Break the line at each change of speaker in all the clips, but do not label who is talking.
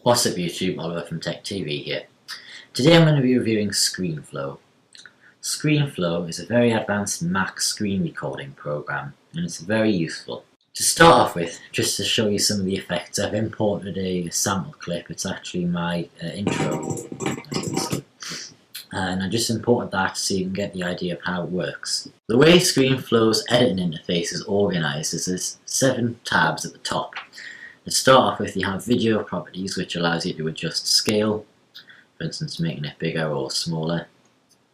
What's up YouTube, Oliver from Tech TV here. Today I'm going to be reviewing Screenflow. Screenflow is a very advanced Mac screen recording program and it's very useful. To start off with, just to show you some of the effects, I've imported a sample clip. It's actually my intro, and I just imported that so you can get the idea of how it works. The way Screenflow's editing interface is organised is there's 7 tabs at the top. To start off with, you have video properties, which allows you to adjust scale, for instance making it bigger or smaller.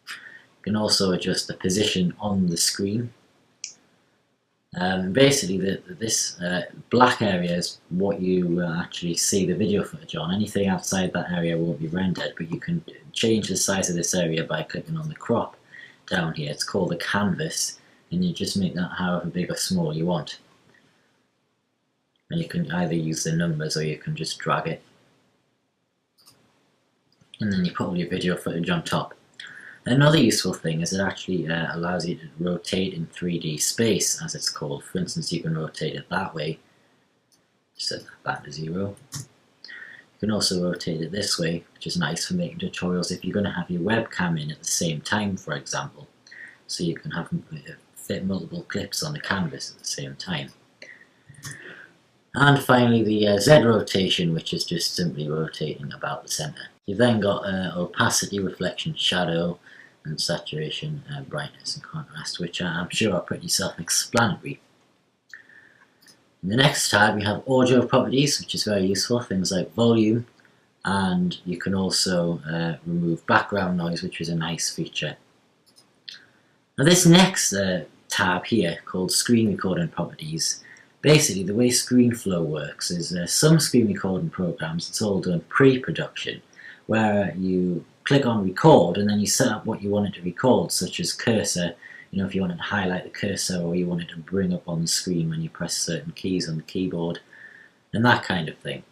You can also adjust the position on the screen. Basically this black area is what you actually see the video footage on. Anything outside that area won't be rendered, but you can change the size of this area by clicking on the crop down here. It's called the canvas, and you just make that however big or small you want. And you can either use the numbers or you can just drag it. And then you put all your video footage on top. Another useful thing is it actually allows you to rotate in 3D space, as it's called. For instance, you can rotate it that way, set that back to 0. You can also rotate it this way, which is nice for making tutorials if you're going to have your webcam in at the same time, for example. So you can have fit multiple clips on the canvas at the same time. And finally the Z rotation, which is just simply rotating about the centre. You've then got opacity, reflection, shadow, and saturation, brightness and contrast, which I'm sure are pretty self-explanatory. In the next tab you have audio properties, which is very useful, things like volume, and you can also remove background noise, which is a nice feature. Now this next tab here, called screen recording properties, basically the way Screenflow works is some screen recording programs, it's all done pre-production, where you click on record and then you set up what you want it to record, such as cursor, if you wanted to highlight the cursor or you wanted to bring up on the screen when you press certain keys on the keyboard, and that kind of thing.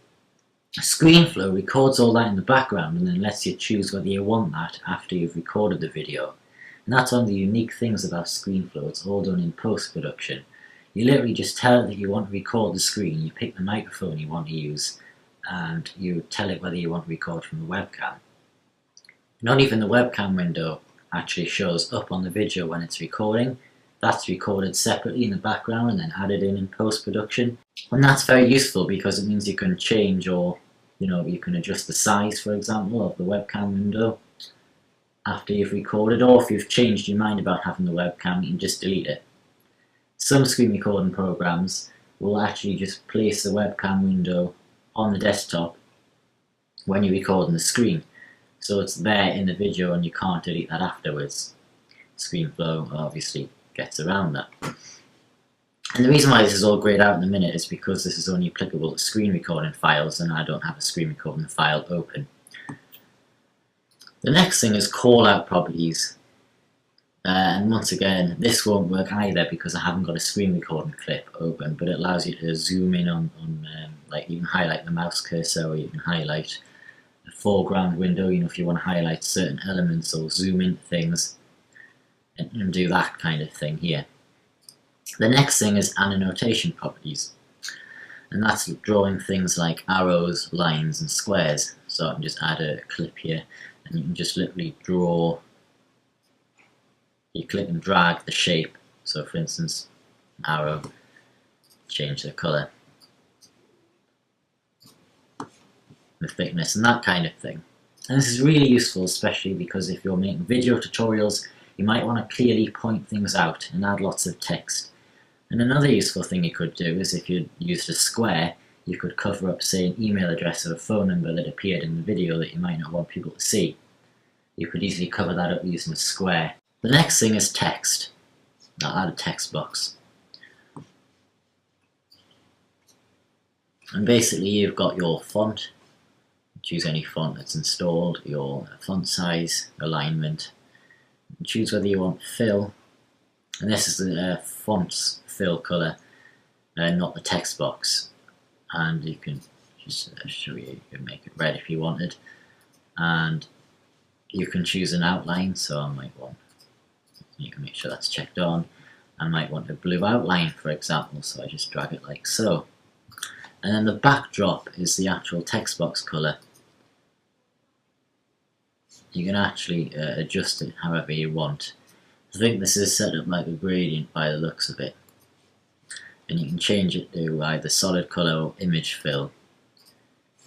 Screenflow records all that in the background and then lets you choose whether you want that after you've recorded the video. And that's one of the unique things about Screenflow, it's all done in post-production. You literally just tell it that you want to record the screen, you pick the microphone you want to use, and you tell it whether you want to record from the webcam. Not even the webcam window actually shows up on the video when it's recording. That's recorded separately in the background and then added in post-production. And that's very useful because it means you can change, or you can adjust the size, for example, of the webcam window after you've recorded, or if you've changed your mind about having the webcam, you can just delete it. Some screen recording programs will actually just place the webcam window on the desktop when you're recording the screen. So it's there in the video and you can't delete that afterwards. Screenflow obviously gets around that. And the reason why this is all grayed out in a minute is because this is only applicable to screen recording files and I don't have a screen recording file open. The next thing is call out properties. And once again, this won't work either because I haven't got a screen recording clip open, but it allows you to zoom in on like you can highlight the mouse cursor, or you can highlight the foreground window, if you want to highlight certain elements or zoom in things, and do that kind of thing here. The next thing is annotation properties, and that's drawing things like arrows, lines and squares. So I can just add a clip here and you can just literally draw. You click and drag the shape, so for instance, arrow, change the colour, the thickness and that kind of thing. And this is really useful, especially because if you're making video tutorials, you might want to clearly point things out and add lots of text. And another useful thing you could do is if you used a square, you could cover up, say, an email address or a phone number that appeared in the video that you might not want people to see. You could easily cover that up using a square. The next thing is text. I'll add a text box. And basically you've got your font, choose any font that's installed, your font size, alignment, choose whether you want fill, and this is the font's fill colour, not the text box. And you can just show you can make it red if you wanted, and you can choose an outline, so I might want, you can make sure that's checked on. I might want a blue outline, for example, so I just drag it like so. and then the backdrop is the actual text box colour. You can actually adjust it however you want. I think this is set up like a gradient by the looks of it, and you can change it to either solid colour or image fill.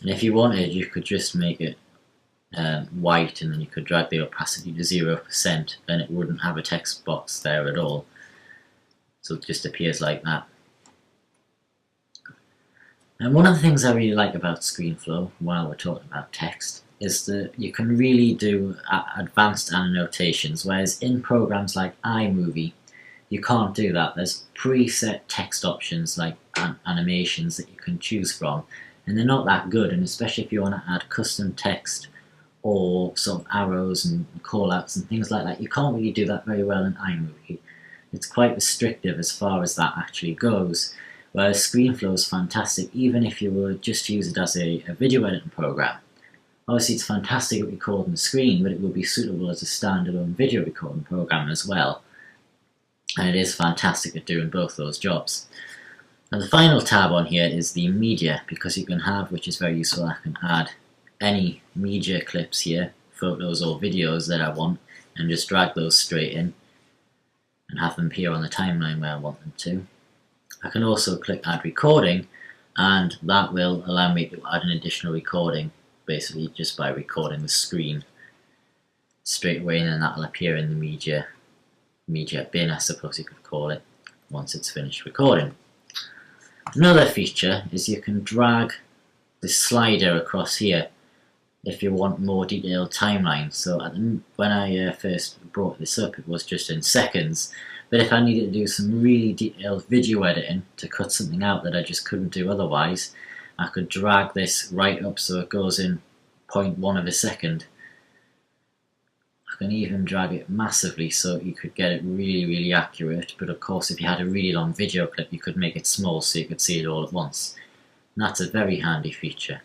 And if you wanted, you could just make it white, and then you could drag the opacity to 0% and it wouldn't have a text box there at all, so it just appears like that. And one of the things I really like about Screenflow, while we're talking about text, is that you can really do advanced annotations, whereas in programs like iMovie you can't do that. There's preset text options like animations that you can choose from, and they're not that good, and especially if you want to add custom text or sort of arrows and callouts and things like that, you can't really do that very well in iMovie. It's quite restrictive as far as that actually goes. Whereas Screenflow is fantastic even if you were just to use it as a video editing program. Obviously it's fantastic at recording the screen, but it would be suitable as a standalone video recording program as well. And it is fantastic at doing both those jobs. And the final tab on here is the media, because you can have, which is very useful, I can add any media clips here, photos or videos that I want, and just drag those straight in and have them appear on the timeline where I want them to. I can also click add recording, and that will allow me to add an additional recording, basically just by recording the screen straight away, and then that will appear in the media bin, I suppose you could call it, once it's finished recording. Another feature is you can drag the slider across here if you want more detailed timeline. So when I first brought this up, it was just in seconds, but if I needed to do some really detailed video editing to cut something out that I just couldn't do otherwise, I could drag this right up so it goes in 0.1 of a second. I can even drag it massively so you could get it really accurate, but of course if you had a really long video clip you could make it small so you could see it all at once. And that's a very handy feature.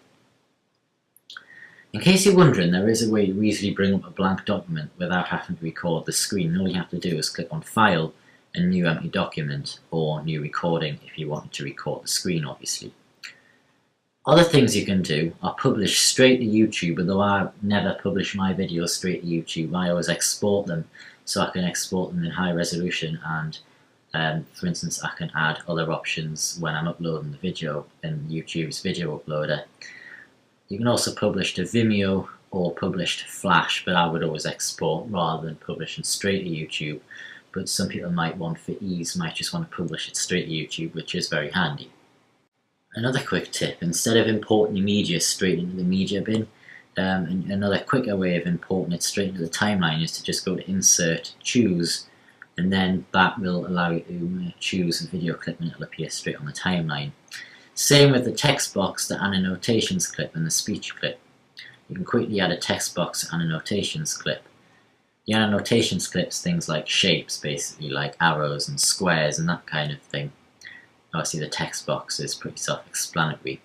In case you're wondering, there is a way to easily bring up a blank document without having to record the screen. All you have to do is click on File and New Empty Document, or New Recording if you wanted to record the screen obviously. Other things you can do are publish straight to YouTube, although I never publish my videos straight to YouTube. I always export them, so I can export them in high resolution, and for instance I can add other options when I'm uploading the video in YouTube's video uploader. You can also publish to Vimeo or publish to Flash, but I would always export rather than publishing straight to YouTube. But some people might want, for ease, might just want to publish it straight to YouTube, which is very handy. Another quick tip, instead of importing your media straight into the media bin, another quicker way of importing it straight into the timeline is to just go to Insert, Choose, and then that will allow you to choose a video clip and it'll appear straight on the timeline. Same with the text box, the annotations clip and the speech clip. You can quickly add a text box and annotations clip. The annotations clips things like shapes, basically like arrows and squares and that kind of thing. Obviously the text box is pretty self-explanatory.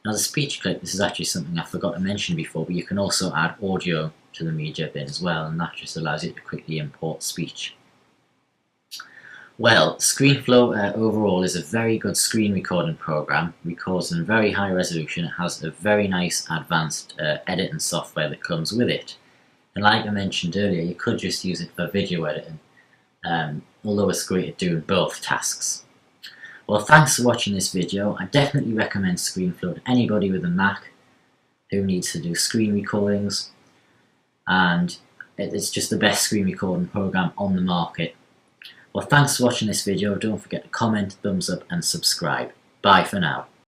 Now the speech clip, this is actually something I forgot to mention before, but you can also add audio to the media bin as well, and that just allows you to quickly import speech. Well, Screenflow overall is a very good screen recording program. It records in very high resolution. It has a very nice advanced editing software that comes with it. And like I mentioned earlier, you could just use it for video editing, although it's great at doing both tasks. Well, thanks for watching this video. I definitely recommend Screenflow to anybody with a Mac who needs to do screen recordings, and it's just the best screen recording program on the market. Well, thanks for watching this video. Don't forget to comment, thumbs up and subscribe. Bye for now.